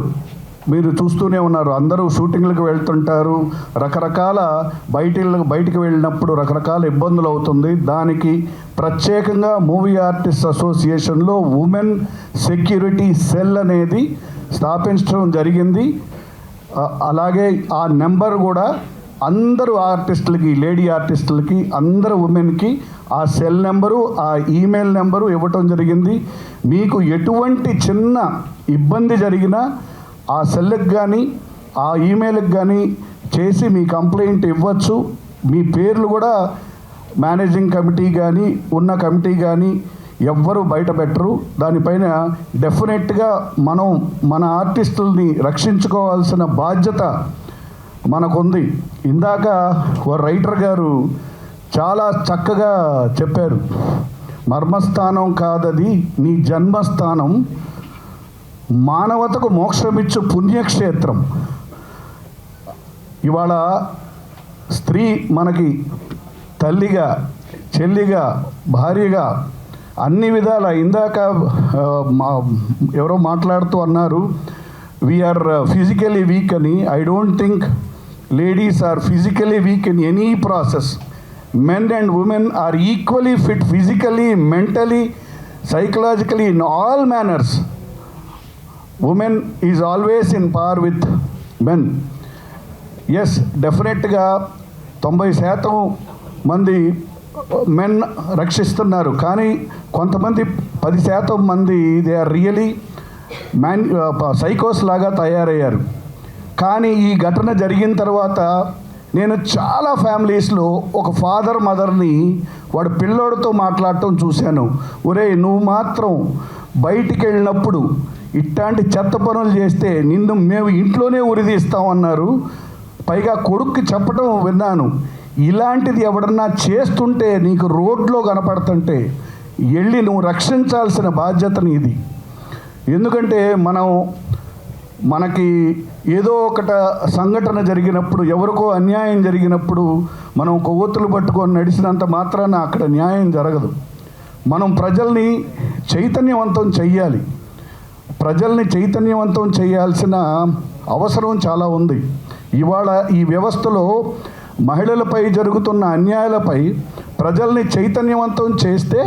మీరు చూస్తూనే ఉన్నారు. అందరూ షూటింగ్లకు వెళ్తుంటారు, రకరకాల బయటికి వెళ్ళినప్పుడు రకరకాల ఇబ్బందులు అవుతుంది. దానికి ప్రత్యేకంగా మూవీ ఆర్టిస్ట్ అసోసియేషన్లో ఉమెన్ సెక్యూరిటీ సెల్ అనేది స్థాపించడం జరిగింది. అలాగే ఆ నెంబర్ కూడా అందరూ ఆర్టిస్టులకి, లేడీ ఆర్టిస్టులకి, అందరు ఉమెన్కి ఆ సెల్ నెంబరు, ఆ ఈమెయిల్ నెంబరు ఇవ్వటం జరిగింది. మీకు ఎటువంటి చిన్న ఇబ్బంది జరిగినా ఆ సెల్కి కానీ ఆ ఈమెయిల్కి కానీ చేసి మీ కంప్లైంట్ ఇవ్వచ్చు. మీ పేర్లు కూడా మేనేజింగ్ కమిటీ కానీ ఉన్న కమిటీ కానీ ఎవ్వరూ బయట పెట్టరు. దానిపైన డెఫినెట్గా మనం మన ఆర్టిస్టుల్ని రక్షించుకోవాల్సిన బాధ్యత మనకుంది. ఇందాక ఓ రైటర్ గారు చాలా చక్కగా చెప్పారు, మర్మస్థానం కాదది నీ జన్మస్థానం, మానవతకు మోక్షమిచ్చు పుణ్యక్షేత్రం. ఇవాళ స్త్రీ మనకి తల్లిగా, చెల్లిగా, భార్యగా అన్ని విధాల, ఇందాక ఎవరో మాట్లాడుతూ అన్నారు వీఆర్ ఫిజికలీ వీక్ అని. I don't think ladies are physically weak in any process. men and women are equally fit physically, mentally, psychologically, in all manners. Women is always in par with men. Yes, definitely 90% మంది men రక్షిస్తున్నారు, కానీ కొంతమంది 10% మంది they are really సైకోస్ లాగా తయారయ్యారు. కానీ ఈ ఘటన జరిగిన తర్వాత నేను చాలా ఫ్యామిలీస్లో ఒక ఫాదర్ మదర్ని వాడు పిల్లోడితో మాట్లాడటం చూశాను. ఒరే, నువ్వు మాత్రం బయటికి వెళ్ళినప్పుడు ఇట్లాంటి చెత్త పనులు చేస్తే నిన్ను మేము ఇంట్లోనే ఉరిదీస్తామన్నారు. పైగా కొడుక్కి చెప్పడం విన్నాను, ఇలాంటిది ఎవడన్నా చేస్తుంటే నీకు రోడ్లో కనపడుతుంటే వెళ్ళి నువ్వు రక్షించాల్సిన బాధ్యత నీది. ఎందుకంటే మనకి ఏదో ఒకట సంఘటన జరిగినప్పుడు, ఎవరికో అన్యాయం జరిగినప్పుడు మనం కొవ్వొత్తులు పట్టుకొని నడిచినంత మాత్రాన అక్కడ న్యాయం జరగదు. మనం ప్రజల్ని చైతన్యవంతం చెయ్యాలి. ప్రజల్ని చైతన్యవంతం చేయాల్సిన అవసరం చాలా ఉంది. ఇవాళ ఈ వ్యవస్థలో మహిళలపై జరుగుతున్న అన్యాయాలపై ప్రజల్ని చైతన్యవంతం చేస్తే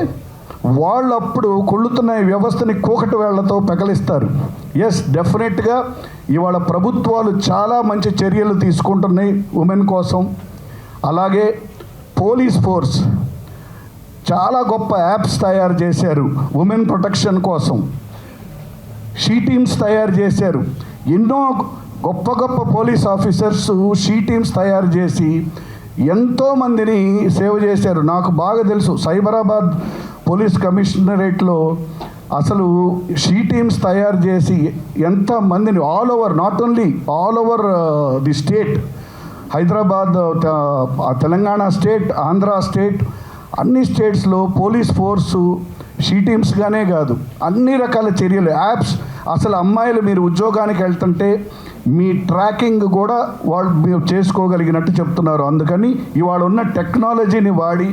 వాళ్ళప్పుడు కొళ్ళుతున్న ఈ వ్యవస్థని కూకటి వేళ్లతో పెకలిస్తారు. ఎస్, డెఫినెట్గా ఇవాళ ప్రభుత్వాలు చాలా మంచి చర్యలు తీసుకుంటున్నాయి ఉమెన్ కోసం. అలాగే పోలీస్ ఫోర్స్ చాలా గొప్ప యాప్స్ తయారు చేశారు ఉమెన్ ప్రొటెక్షన్ కోసం. షీ టీమ్స్ తయారు చేశారు. ఎన్నో గొప్ప గొప్ప పోలీస్ ఆఫీసర్స్ షీ టీమ్స్ తయారు చేసి ఎంతోమందిని సేవ్ చేశారు. నాకు బాగా తెలుసు, సైబరాబాద్ పోలీస్ కమిషనరేట్లో అసలు షీ టీమ్స్ తయారు చేసి ఎంతమందిని all over, not only all over the state, Hyderabad, Telangana state, Andhra state, అన్ని స్టేట్స్లో పోలీస్ ఫోర్సు షీ టీమ్స్గానే కాదు అన్ని రకాల చర్యలు, యాప్స్. అసలు అమ్మాయిలు మీరు ఉద్యోగానికి వెళ్తుంటే మీ ట్రాకింగ్ కూడా వాళ్ళు మీరు చేసుకోగలిగినట్టు చెప్తున్నారు. అందుకని ఇవాళ ఉన్న టెక్నాలజీని వాడి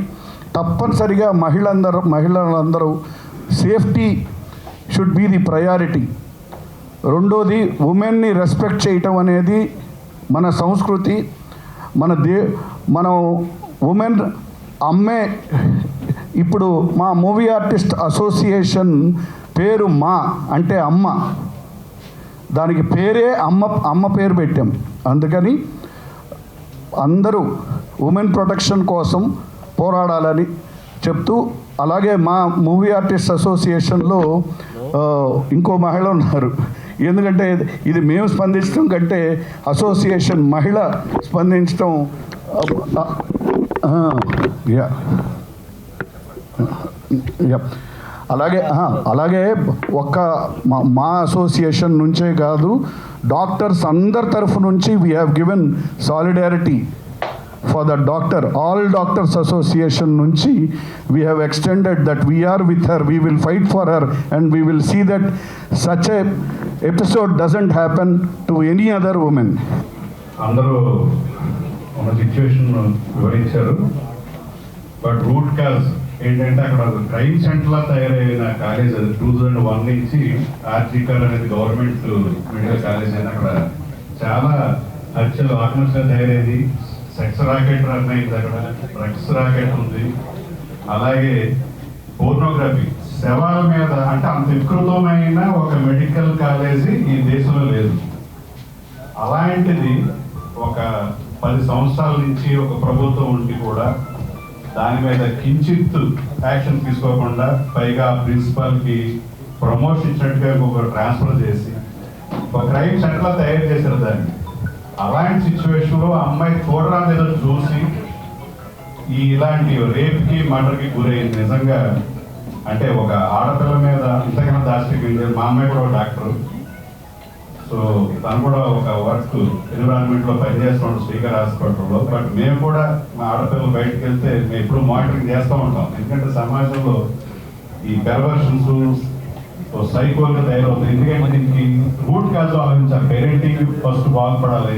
తప్పనిసరిగా మహిళలందరూ safety should be the priority. రెండోది, ఉమెన్ని రెస్పెక్ట్ చేయటం అనేది మన సంస్కృతి. మనం ఉమెన్ అమ్మే. ఇప్పుడు మా మూవీ ఆర్టిస్ట్ అసోసియేషన్ పేరు మా అంటే అమ్మ, దానికి పేరే అమ్మ పేరు పెట్టాం. అందుకని అందరూ ఉమెన్ ప్రొటెక్షన్ కోసం పోరాడాలని చెప్తూ, అలాగే మా మూవీ ఆర్టిస్ట్ అసోసియేషన్లో ఇంకో మహిళ ఉన్నారు. ఎందుకంటే ఇది మేము స్పందించడం కంటే అసోసియేషన్ మహిళ స్పందించడం. అలాగే ఒక్క మా అసోసియేషన్ నుంచే కాదు, డాక్టర్స్ అందరి తరఫు నుంచి we have given solidarity for the doctor, all doctors association nunchi we have extended that we are with her, we will fight for her, and we will see that such a episode doesn't happen to any other woman. అందరూ ఉన్న situation వివరించారు. But root cause ఏంటంటే అక్కడ crime సెంటర్లా తయారైన college అది 2001 నుంచి ఆర్జికల్ అనేది government medical college అని అక్కడ చాలా హత్యలు ఆత్మహత్యలు తయారైంది. సెక్స్ రాకెట్ రన్ అయింది, అక్కడ డ్రగ్స్ రాకెట్ ఉంది. అలాగే పోర్నోగ్రఫీ శవాల మీద, అంటే అంత వికృతమైన ఒక మెడికల్ కాలేజీ ఈ దేశంలో లేదు. అలాంటిది ఒక 10 సంవత్సరాల నుంచి ఒక ప్రభుత్వం ఉండి కూడా దాని మీద కించిత్ యాక్షన్ తీసుకోకుండా, పైగా ప్రిన్సిపల్కి ప్రమోషన్ ఇచ్చినట్టుగా ఒక ట్రాన్స్ఫర్ చేసి ఒక క్రైమ్ సెంటర్లో తయారు చేశారు దాన్ని. అలాంటి సిచ్యువేషన్లో అమ్మాయి చూడరాలేదో చూసి ఇలాంటి రేప్కి మర్డర్కి గురైంది. నిజంగా అంటే ఒక ఆడపిల్ల మీద ఇంతకన్నా దాచిపెట్టి, మా అమ్మాయి కూడా ఒక డాక్టర్, సో తను కూడా ఒక వర్క్ ఎన్విరాన్మెంట్లో పనిచేస్తున్నాడు శ్రీకర్ హాస్పిటల్లో. బట్ మేము కూడా మా ఆడపిల్లలు బయటకు వెళ్తే మేము ఎప్పుడు మానిటరింగ్ చేస్తూ ఉంటాం. ఎందుకంటే సమాజంలో ఈ పెర్వర్షన్స్ సైకోల్గా తయారవుతుంది. ఎందుకంటే దీనికి రూట్ కాజ్ ఆలోచించాలి. పేరెంటింగ్ ఫస్ట్ బాగుపడాలి.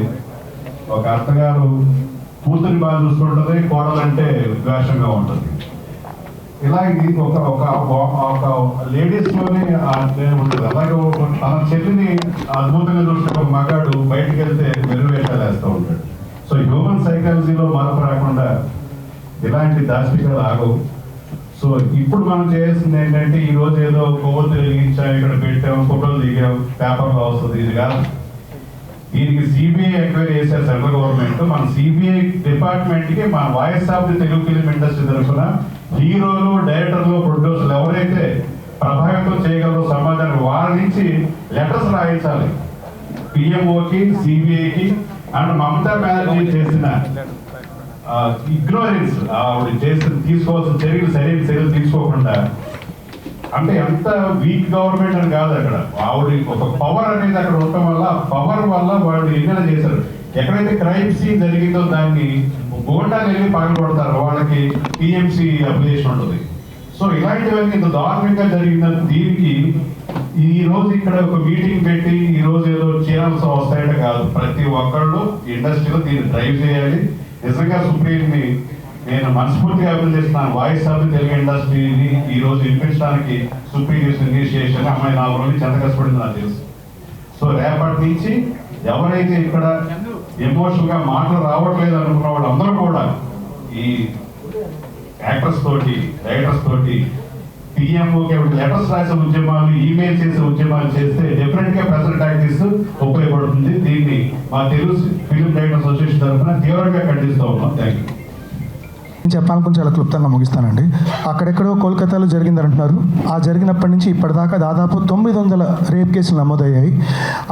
ఒక అత్తగారు కూతురిని బాగా చూసుకుంటుంది, కోడలంటే ద్వేషంగా ఉంటుంది. ఇలాగే ఒక లేడీస్లోనే ఉంటుంది. అలాగే తన చెల్లిని అద్భుతంగా చూసుకునే ఒక మగాడు బయటకు వెళ్తే వెలువేషాలు వేస్తూ ఉంటాడు. సో హ్యూమన్ సైకాలజీలో మార్పు రాకుండా ఇలాంటి దాష్టికాలు ఆగవు. సో ఇప్పుడు మనం చేయాల్సింది ఏంటంటే, ఈ రోజు ఏదో కొవ్వొత్తులు వెలిగించాం, ఇక్కడ పెట్టాం, ఫోటోలు దిగాం, పేపర్లో వస్తుంది, ఇది కాదు. దీనికి సిబిఐ ఎంక్వైరీ చేశారు సెంట్రల్ గవర్నమెంట్. మన సిబిఐ డిపార్ట్మెంట్కి మన voice of the Telugu film industry తరఫున హీరోలు, డైరెక్టర్లు, ప్రొడ్యూసర్లు ఎవరైతే ప్రభావితం చేయగలరో సమాజానికి, వాళ్ళ నుంచి లెటర్స్ రాయించాలి పిఎంఓకి, సిబిఐకి. అండ్ మమతా బెనర్జీ చేసిన ఇగ్నోరెన్స్, ఆవిడ తీసుకోవాల్సిన సరైన చర్యలు తీసుకోకుండా, అంటే ఎంత వీక్ గవర్నమెంట్ అని కాదు, అక్కడ ఆవిడ ఒక పవర్ అనేది అక్కడ ఉండటం వల్ల, పవర్ వల్ల వాళ్ళు ఏమైనా చేశారు. ఎక్కడైతే క్రైమ్ సీన్ జరిగిందో దాన్ని గోండాలు వెళ్ళి పగలు కొడతారు, వాళ్ళకి టీఎంసీ అప్లికేషన్ ఉంటుంది. సో ఇలాంటివన్నీ ఇంత దారుణంగా జరిగిన దీనికి ఈ రోజు ఇక్కడ ఒక మీటింగ్ పెట్టి ఈ రోజు ఏదో ఛానల్స్ వస్తాయంటే కాదు, ప్రతి ఒక్కళ్ళు ఇండస్ట్రీలో దీన్ని డ్రైవ్ చేయాలి. నిజంగా సుప్రీంని నేను మనస్ఫూర్తిగా అభినందిస్తున్నాను. వాయిస్ ఆఫ్ ది తెలుగు ఇండస్ట్రీని ఈ రోజు వినిపించడానికి సుప్రీం ఇనిషియేషన్ అమ్మాయి 4 రోజులు ఎంత కష్టపడింది నాకు తెలుసు. సో రేపటి నుంచి ఎవరైతే ఇక్కడ ఎమోషనల్గా మాటలు రావట్లేదు అనుకున్న వాళ్ళందరూ కూడా ఈ యాక్టర్స్ తోటి, డైరెక్టర్స్ తోటి, పిఎంఓకి లెటర్స్ రాసే ఉద్యమాలు, ఈమెయిల్ చేసే ఉద్యమాలు చేస్తే డెఫినెట్గా ప్రెజెంట్ టాక్టిక్స్ ఉపయోగపడుతుంది. దీన్ని మా తెలుగు ఫిలిం డైరెక్టర్స్ అసోసియేషన్ తరఫున తీవ్రంగా ఖండిస్తూ ఉన్నాం. Thank you. నేను చెప్పాలనుకుని చాలా క్లుప్తంగా ముగిస్తానండి. అక్కడెక్కడో కోల్కతాలో జరిగిందని అంటున్నారు. ఆ జరిగినప్పటి నుంచి ఇప్పటిదాకా దాదాపు 900 రేప్ కేసులు నమోదయ్యాయి.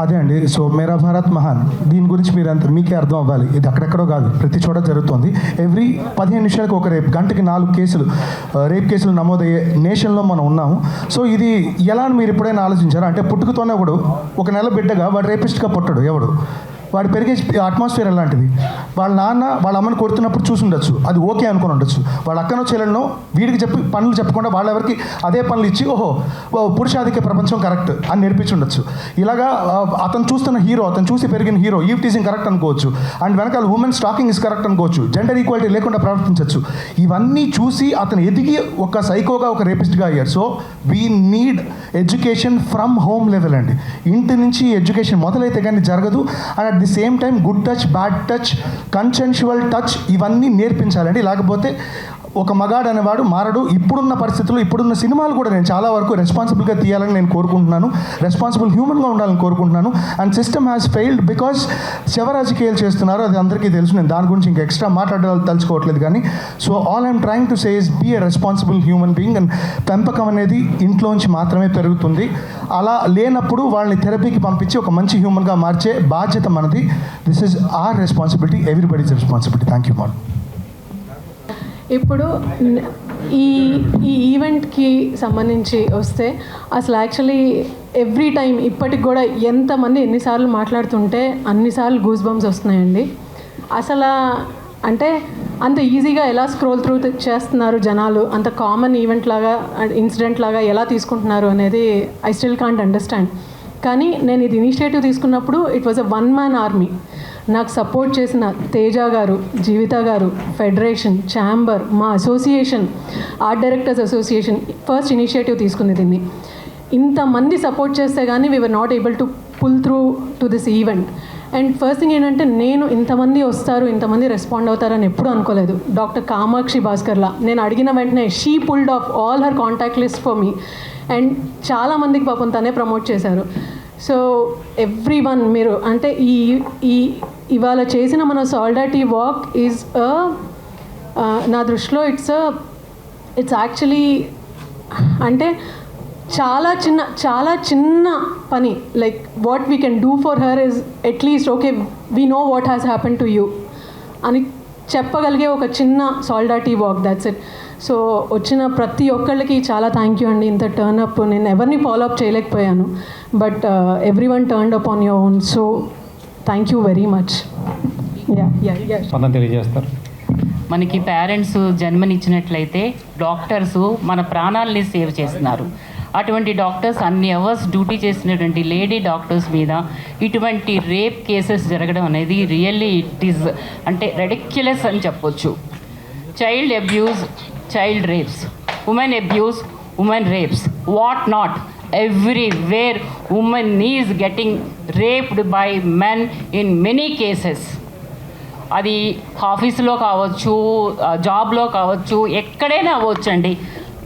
అదే అండి. సో మేరా భారత్ మహాన్, దీని గురించి మీకే అర్థం అవ్వాలి. ఇది అక్కడెక్కడో కాదు, ప్రతి చోట జరుగుతుంది. ఎవ్రీ 15 నిమిషాలకు ఒక రేప్, గంటకి 4 కేసులు రేప్ కేసులు నమోదయ్యే నేషన్లో మనం ఉన్నాము. సో ఇది ఎలా అని మీరు ఎప్పుడైనా ఆలోచించారా? అంటే పుట్టుకతోనే ఒక నెల బిడ్డగా వాడు రేపిస్ట్గా పుట్టడు ఎవడు. వాడు పెరిగే అట్మాస్ఫియర్ అలాంటిది. వాళ్ళ నాన్న వాళ్ళ అమ్మని కొడుతున్నప్పుడు చూసి ఉండొచ్చు, అది ఓకే అనుకుని ఉండొచ్చు. వాళ్ళ అక్కనో చెల్లెలను వీడికి చెప్పి పనులు చెప్పకుండా వాళ్ళెవరికి అదే పనులు ఇచ్చి ఓహో పురుషాధిక్య ప్రపంచం కరెక్ట్ అని నేర్పించి ఉండొచ్చు. ఇలాగా అతను చూస్తున్న హీరో, అతను చూసి పెరిగిన హీరో ఈవ్ టీజింగ్ కరెక్ట్ అనుకోవచ్చు, అండ్ వెనకాల ఉమెన్ స్టాకింగ్ ఇస్ కరెక్ట్ అనుకోవచ్చు, జెండర్ ఈక్వాలిటీ లేకుండా ప్రవర్తించవచ్చు. ఇవన్నీ చూసి అతను ఎదిగి ఒక సైకోగా ఒక రేపిస్ట్గా అయ్యారు. So we need education from home level అండి. ఇంటి నుంచి ఎడ్యుకేషన్ మొదలైతే కానీ జరగదు. And at the same time good touch, bad touch, consensual touch ఇవన్నీ నేర్పించాలండి. లేకపోతే ఒక మగాడు అనేవాడు మారడు. ఇప్పుడున్న పరిస్థితుల్లో ఇప్పుడున్న సినిమాలు కూడా నేను చాలా వరకు రెస్పాన్సిబుల్గా తీయాలని నేను కోరుకుంటున్నాను, రెస్పాన్సిబుల్ హ్యూమన్గా ఉండాలని కోరుకుంటున్నాను. And system has failed because శవరాజకీయాలు చేస్తున్నారు, అది అందరికీ తెలుసు. నేను దాని గురించి ఇంకా ఎక్స్ట్రా మాట్లాడాలి తలుచుకోవట్లేదు కానీ. So all I'm trying to say is be a responsible human being. And పెంపకం అనేది ఇంట్లోంచి మాత్రమే పెరుగుతుంది. అలా లేనప్పుడు వాళ్ళని థెరపీకి పంపించి ఒక మంచి హ్యూమన్గా మార్చే బాధ్యత మనది. This is our responsibility, everybody's responsibility. Thank you మాల్. ఇప్పుడు ఈ ఈవెంట్కి సంబంధించి వస్తే అసలు యాక్చువల్లీ ఎవ్రీ టైం ఇప్పటికి కూడా ఎంతమంది ఎన్నిసార్లు మాట్లాడుతుంటే అన్నిసార్లు గూస్ బంప్స్ వస్తున్నాయండి. అసలు అంటే అంత ఈజీగా ఎలా స్క్రోల్ త్రూ చేస్తున్నారు జనాలు, అంత కామన్ ఈవెంట్ లాగా ఇన్సిడెంట్ లాగా ఎలా తీసుకుంటున్నారు అనేది ఐ స్టిల్ కాంట్ అండర్స్టాండ్. కానీ నేను ఇది ఇనిషియేటివ్ తీసుకున్నప్పుడు it was a one man army. నాకు సపోర్ట్ చేసిన తేజ గారు, జీవిత గారు, ఫెడరేషన్, ఛాంబర్, మా association, art directors association first initiative తీసుకుంది దీన్ని. ఇంతమంది సపోర్ట్ చేస్తే కానీ we were not able to pull through to this event. And first thing ఏంటంటే నేను ఇంతమంది వస్తారు, ఇంతమంది రెస్పాండ్ అవుతారని ఎప్పుడూ అనుకోలేదు. డాక్టర్ కామాక్షి భాస్కర్లా నేను అడిగిన వెంటనే she pulled off all her contact list for me. And చాలామందికి పాపం తనే ప్రమోట్ చేశారు. సో ఎవ్రీ వన్ మీరు అంటే ఈ ఇవాళ చేసిన మన సాలిడారిటీ వాక్ ఈజ్ నా దృష్టిలో ఇట్స్ యాక్చువల్లీ అంటే చాలా చిన్న పని. Like what we can do for her is at least okay we know what has happen to you అని చెప్పగలిగే ఒక చిన్న solidarity walk, that's it. So వచ్చిన ప్రతి ఒక్కళ్ళకి చాలా థ్యాంక్ యూ అండి. ఇంత టర్న్ అప్ నేను ఎవరిని ఫాలో అప్ చేయలేకపోయాను, but every one turned up on your own. So thank you very much. తెలియజేస్తారు. మనకి పేరెంట్స్ జన్మనిచ్చినట్లయితే డాక్టర్స్ మన ప్రాణాలని సేవ్ చేస్తున్నారు. అటువంటి డాక్టర్స్ అన్ని అవర్స్ డ్యూటీ చేసినటువంటి లేడీ డాక్టర్స్ మీద ఇటువంటి రేప్ కేసెస్ జరగడం అనేది రియల్లీ ఇట్ ఈస్ అంటే రెడిక్యులస్ అని చెప్పొచ్చు. Child abuse, child rapes, women abuse, women rapes, what not, everywhere woman is getting raped by men in many cases. అది ఆఫీసులో కావచ్చు, జాబ్లో కావచ్చు, ఎక్కడైనా అవ్వచ్చండి.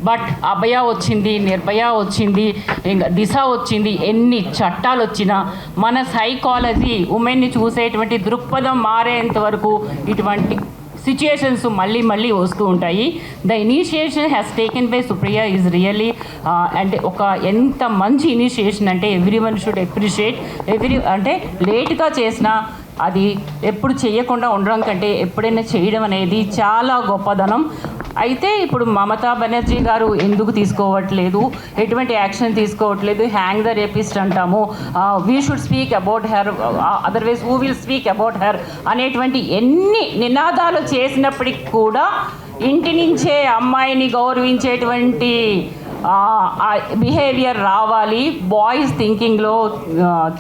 బట్ అభయ వచ్చింది, నిర్భయ వచ్చింది, ఇంకా దిశ వచ్చింది, ఎన్ని చట్టాలు వచ్చినా మన సైకాలజీ ఉమెన్ని చూసేటువంటి దృక్పథం మారేంత వరకు ఇటువంటి సిచ్యుయేషన్స్ మళ్ళీ వస్తూ ఉంటాయి. The initiation has taken by Supriya is really అంటే ఒక ఎంత మంచి ఇనిషియేషన్ అంటే ఎవ్రీ వన్ షుడ్ అప్రిషియేట్. అంటే లేట్గా చేసినా అది ఎప్పుడు చేయకుండా ఉండడం కంటే ఎప్పుడైనా చేయడం అనేది చాలా గొప్పదనం. అయితే ఇప్పుడు మమతా బెనర్జీ గారు ఎందుకు తీసుకోవట్లేదు, ఎటువంటి యాక్షన్ తీసుకోవట్లేదు, హ్యాంగ్ ద రేపిస్ట్ అంటాము, we should speak about her, otherwise who will speak about her అనేటువంటి ఎన్ని నినాదాలు చేసినప్పటికి కూడా ఇంటి నుంచే అమ్మాయిని గౌరవించేటువంటి బిహేవియర్ రావాలి, బాయ్స్ థింకింగ్లో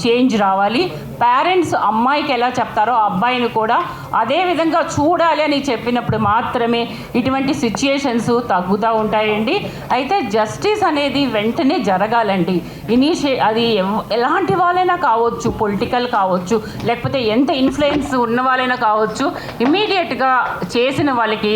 చేంజ్ రావాలి. పేరెంట్స్ అమ్మాయికి ఎలా చెప్తారో అబ్బాయిని కూడా అదే విధంగా చూడాలి అని చెప్పినప్పుడు మాత్రమే ఇటువంటి సిచ్యుయేషన్స్ తగ్గుతూ ఉంటాయండి. అయితే జస్టిస్ అనేది వెంటనే జరగాలండి. అది ఎలాంటి వాళ్ళైనా కావచ్చు, పొలిటికల్ కావచ్చు, లేకపోతే ఎంత ఇన్ఫ్లుయెన్స్ ఉన్న వాళ్ళైనా కావచ్చు, ఇమ్మీడియట్గా చేసిన వాళ్ళకి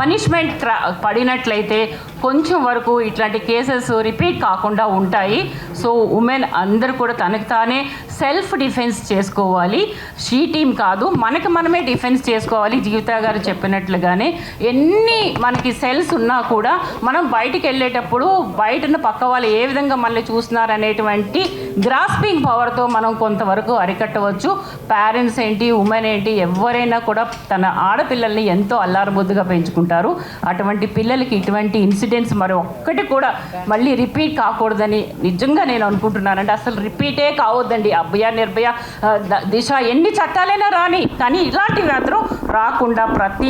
పనిష్మెంట్ పడినట్లయితే కొంచెం వరకు ఇట్లాంటి కేసెస్ రిపీట్ కాకుండా ఉంటాయి. సో ఉమెన్ అందరూ కూడా తనకు తానే సెల్ఫ్ డిఫెన్స్ చేసుకోవాలి. షీ టీమ్ కాదు, మనకి మనమే డిఫెన్స్ చేసుకోవాలి. జీవిత గారు చెప్పినట్లుగానే ఎన్ని మనకి సెల్స్ ఉన్నా కూడా మనం బయటికి వెళ్ళేటప్పుడు బయటను పక్క వాళ్ళు ఏ విధంగా మనల్ని చూస్తున్నారు అనేటువంటి గ్రాస్పింగ్ పవర్తో మనం కొంతవరకు అరికట్టవచ్చు. పేరెంట్స్ ఏంటి, ఉమెన్ ఏంటి, ఎవరైనా కూడా తన ఆడపిల్లల్ని ఎంతో అల్లారబొద్దుగా పెంచుకుంటారు. అటువంటి పిల్లలకి ఇటువంటి ఇన్సిడెంట్స్ మరి ఒక్కటి కూడా మళ్ళీ రిపీట్ కాకూడదని నిజంగా నేను అనుకుంటున్నానండి. అసలు రిపీటే కావద్దండి. అభయ, నిర్భయ, దిశ ఎన్ని చట్టాలైనా రాని, కానీ ఇలాంటివి మాత్రం రాకుండా ప్రతి